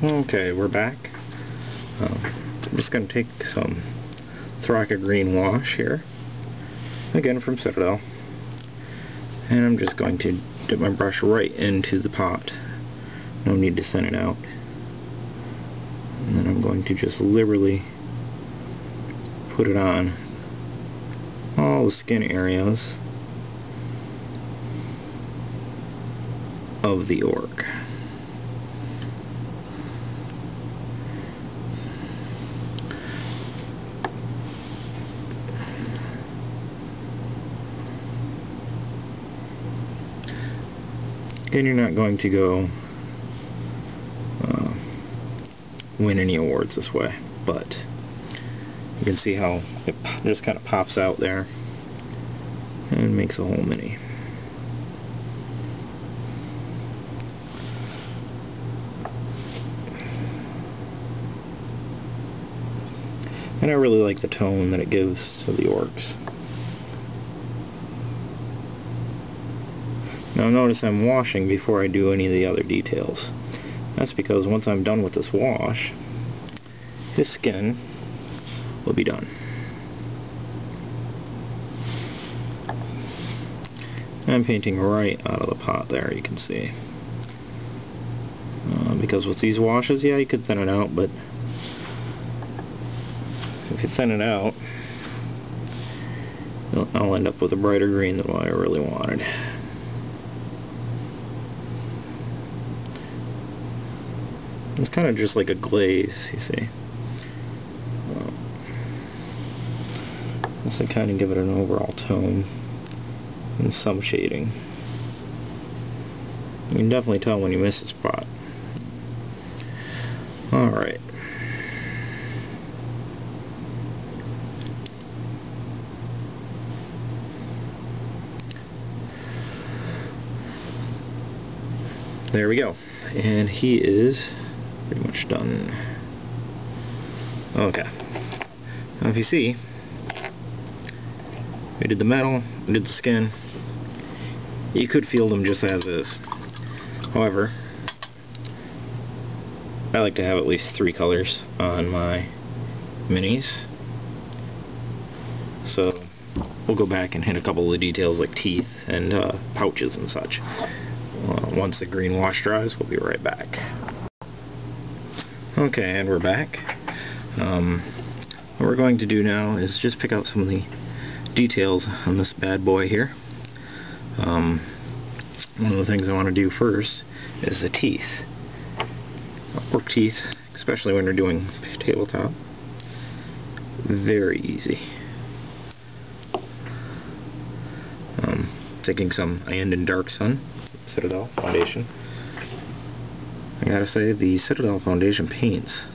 Okay, we're back. I'm just going to take some Thraka Green Wash here, again from Citadel, and I'm just going to dip my brush right into the pot. No need to thin it out. And then I'm going to just liberally put it on all the skin areas of the orc. Again, you're not going to go win any awards this way, but you can see how it just kind of pops out there and makes a whole mini. And I really like the tone that it gives to the orcs. Now notice I'm washing before I do any of the other details. That's because once I'm done with this wash, his skin will be done. I'm painting right out of the pot there, you can see. Because with these washes, yeah, you could thin it out, but if you thin it out, I'll end up with a brighter green than what I really wanted. It's kind of just like a glaze, you see. This will kind of give it an overall tone and some shading. You can definitely tell when you miss a spot. Alright. There we go. And he is pretty much done. Okay. Now if you see, we did the metal, we did the skin. You could field them just as is. However, I like to have at least 3 colors on my minis. So we'll go back and hit a couple of the details like teeth and pouches and such. Once the green wash dries, we'll be right back. Okay, and we're back. What we're going to do now is just pick out some of the details on this bad boy here. One of the things I want to do first is the teeth. Orc teeth, especially when you're doing tabletop, very easy. Taking some Iandin Dark Sun Citadel foundation. I gotta say, the Citadel foundation paints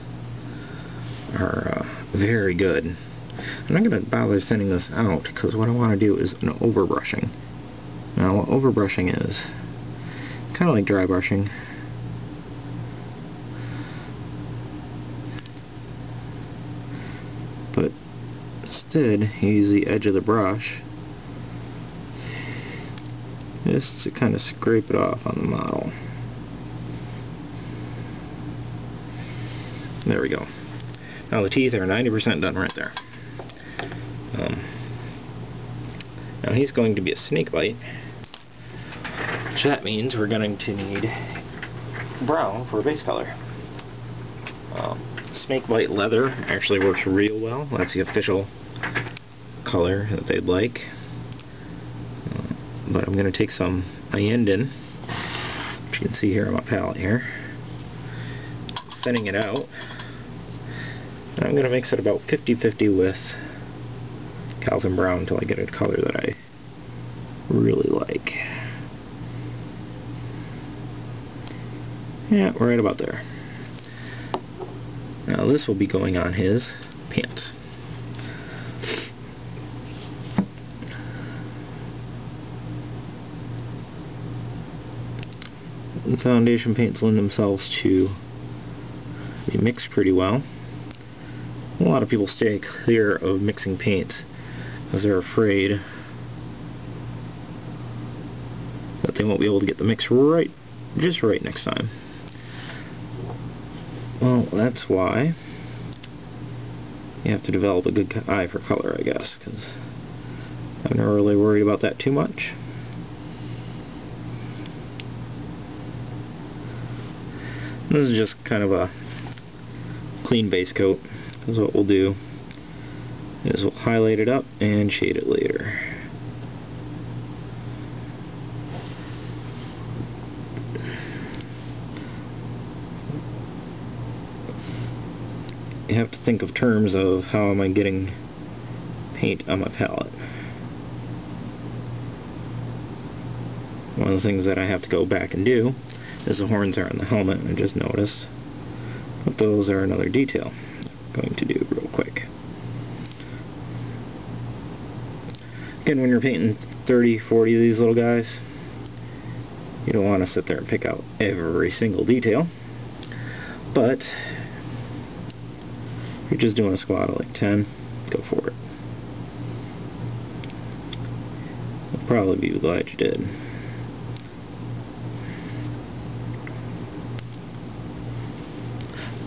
are very good. I'm not gonna bother thinning this out because what I want to do is an overbrushing. Now, what overbrushing is, kind of like dry brushing. But instead, you use the edge of the brush just to kind of scrape it off on the model. There we go. Now the teeth are 90% done right there. Now he's going to be a snake bite, which that means we're going to need brown for a base color. Snake bite leather actually works real well. That's the official color that they'd like. But I'm going to take some Iandin, which you can see here on my palette here, thinning it out, and I'm going to mix it about 50-50 with Calvin Brown until I get a color that I really like. Yeah, right about there. Now this will be going on his pants. The foundation paints lend themselves to be mixed pretty well. A lot of people stay clear of mixing paints because they're afraid that they won't be able to get the mix right, just right next time. Well, that's why you have to develop a good eye for color, I guess, because I've never really worried about that too much. This is just kind of a clean base coat, because what we'll do is we'll highlight it up and shade it later. You have to think of terms of how am I getting paint on my palette. One of the things that I have to go back and do is the horns are on the helmet, and I just noticed, but those are another detail I'm going to do real quick. Again, when you're painting 30, 40 of these little guys, you don't want to sit there and pick out every single detail, but if you're just doing a squad of like 10, go for it. You'll probably be glad you did.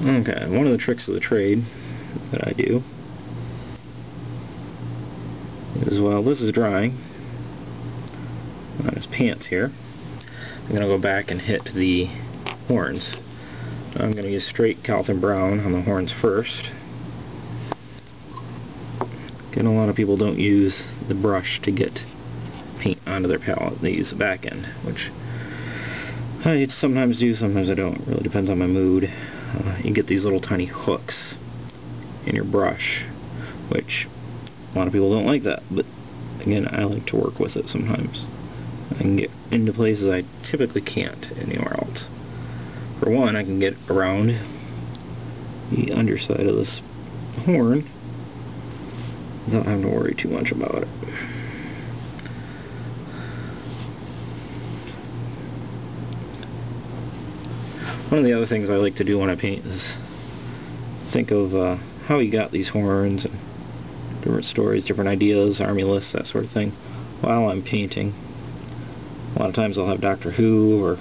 Okay, one of the tricks of the trade that I do is, while this is drying on his pants here, I'm going to go back and hit the horns. I'm going to use straight Calvin Brown on the horns first. Again, a lot of people don't use the brush to get paint onto their palette. They use the back end, which I sometimes do, sometimes I don't. It really depends on my mood. You get these little tiny hooks in your brush, which a lot of people don't like that, but again, I like to work with it sometimes. I can get into places I typically can't anywhere else. For one, I can get around the underside of this horn without having to worry too much about it. One of the other things I like to do when I paint is think of how he got these horns, and different stories, different ideas, army lists, that sort of thing, while I'm painting. A lot of times I'll have Doctor Who or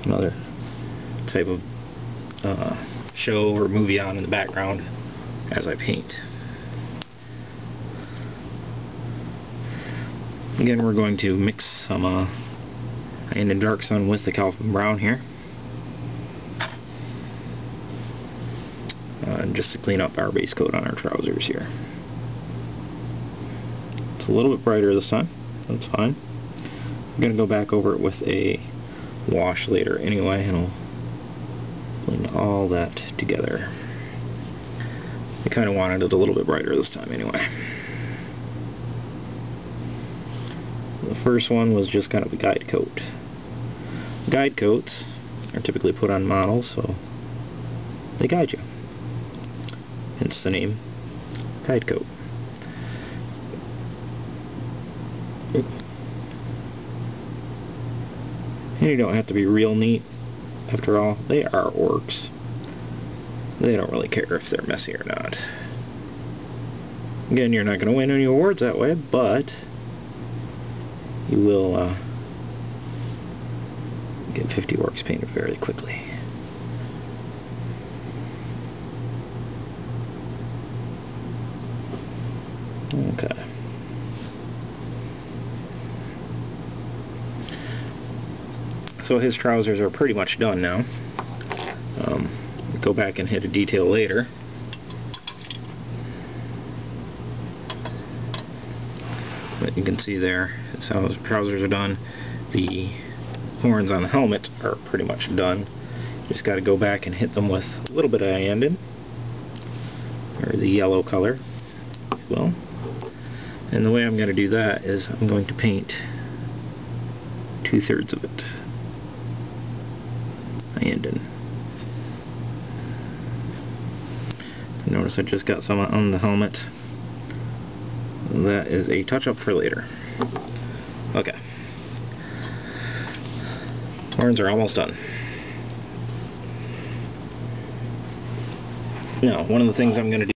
another type of show or movie on in the background as I paint. Again, we're going to mix some High-End and Dark Sun with the Calvin Brown here. Just to clean up our base coat on our trousers here. It's a little bit brighter this time. That's fine. I'm going to go back over it with a wash later anyway, and I'll blend all that together. I kind of wanted it a little bit brighter this time anyway. The first one was just kind of a guide coat. Guide coats are typically put on models, so they guide you. Hence the name guide coat. And you don't have to be real neat. After all, they are orcs. They don't really care if they're messy or not. Again, you're not going to win any awards that way, but you will get 50 orcs painted very quickly. Okay. So his trousers are pretty much done now. Go back and hit a detail later. But you can see there, that's how his trousers are done. The horns on the helmet are pretty much done. Just got to go back and hit them with a little bit of High-End, or the yellow color, if you will. And the way I'm going to do that is I'm going to paint 2/3 of it High-End. Notice I just got some on the helmet. That is a touch-up for later. Okay. Horns are almost done. Now, one of the things I'm going to do